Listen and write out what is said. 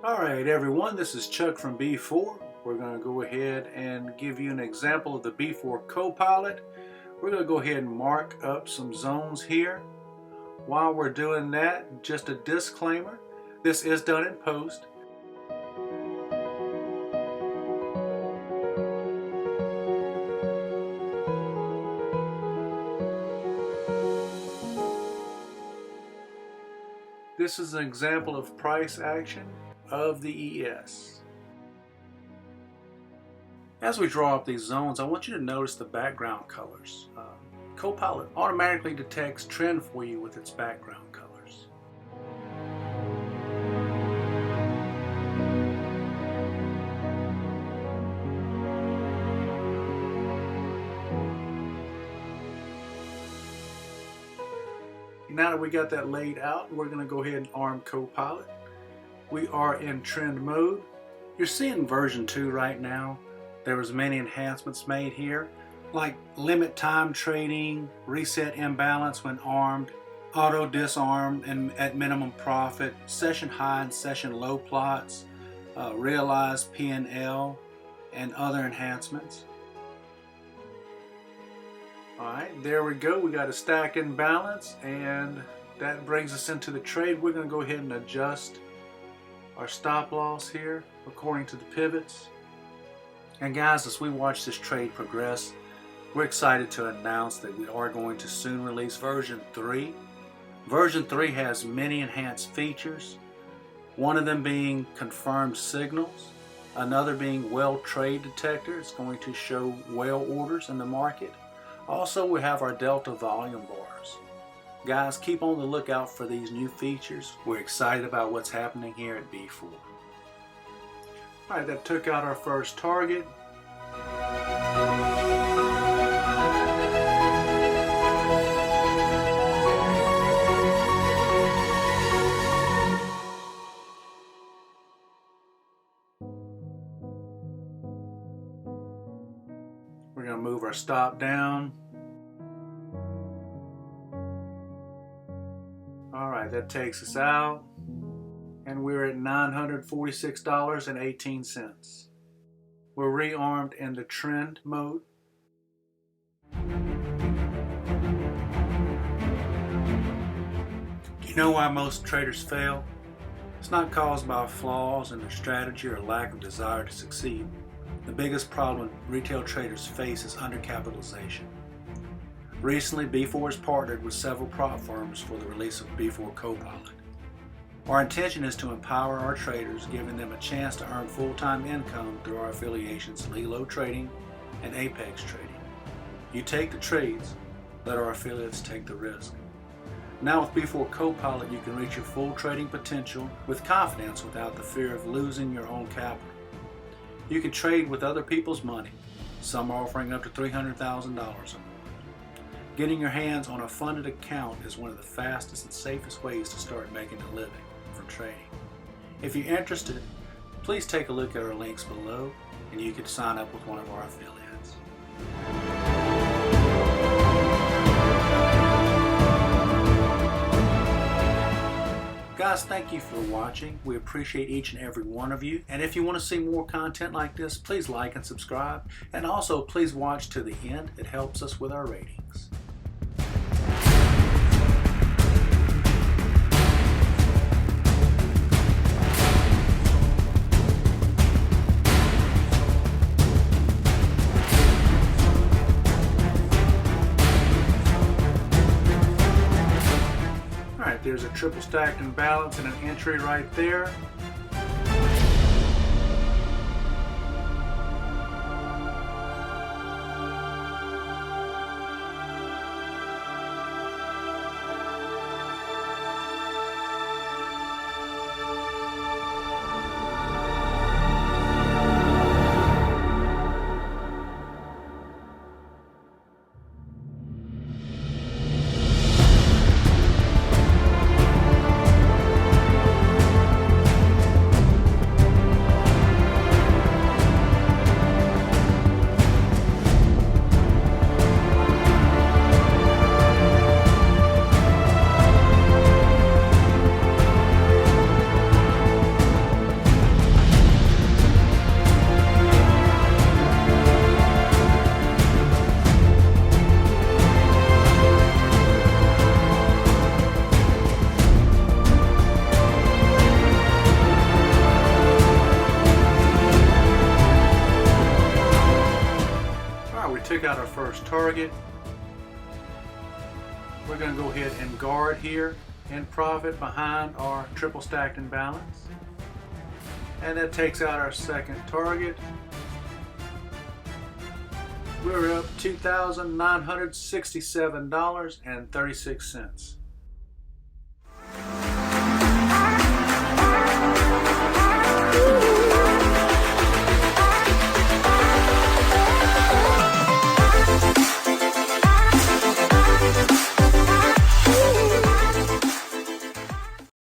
Alright everyone, this is Chuck from B4. We're going to go ahead and give you an example of the B4 CoPilot. We're going to go ahead and mark up some zones here. While we're doing that, just a disclaimer, this is done in post. This is an example of price action of the ES. As we draw up these zones, I want you to notice the background colors. CoPilot automatically detects trend for you with its background colors. Now that we got that laid out, we're going to go ahead and arm CoPilot. We are in trend mode. You're seeing version 2 right now. There was many enhancements made here, like limit time trading, reset imbalance when armed, auto disarm and at minimum profit, session high and session low plots, realized P&L, and other enhancements. Alright, there we go. We got a stack imbalance, and that brings us into the trade. We're going to go ahead and adjust our stop loss here according to the pivots. And guys, as we watch this trade progress, we're excited to announce that we are going to soon release version 3. Version 3 has many enhanced features, one of them being confirmed signals, another being whale trade detector. It's going to show whale orders in the market. Also, we have our delta volume bars. Guys, keep on the lookout for these new features. We're excited about what's happening here at B4. Alright, that took out our first target. We're going to move our stop down. Alright, that takes us out. And we're at $946.18. We're rearmed in the trend mode. Do you know why most traders fail? It's not caused by flaws in their strategy or lack of desire to succeed. The biggest problem retail traders face is undercapitalization. Recently, B4 has partnered with several prop firms for the release of B4 CoPilot. Our intention is to empower our traders, giving them a chance to earn full-time income through our affiliations Lilo Trading and Apex Trading. You take the trades, let our affiliates take the risk. Now with B4 CoPilot, you can reach your full trading potential with confidence without the fear of losing your own capital. You can trade with other people's money. Some are offering up to $300,000 or more. Getting your hands on a funded account is one of the fastest and safest ways to start making a living from trading. If you're interested, please take a look at our links below and you can sign up with one of our affiliates. Guys, thank you for watching. We appreciate each and every one of you. And if you want to see more content like this, please like and subscribe. And also, please watch to the end. It helps us with our ratings. There's a triple stacked imbalance and an entry right there. our first target. We're going to go ahead and guard here in profit behind our triple stacked imbalance. And that takes out our second target. We're up $2,967.36.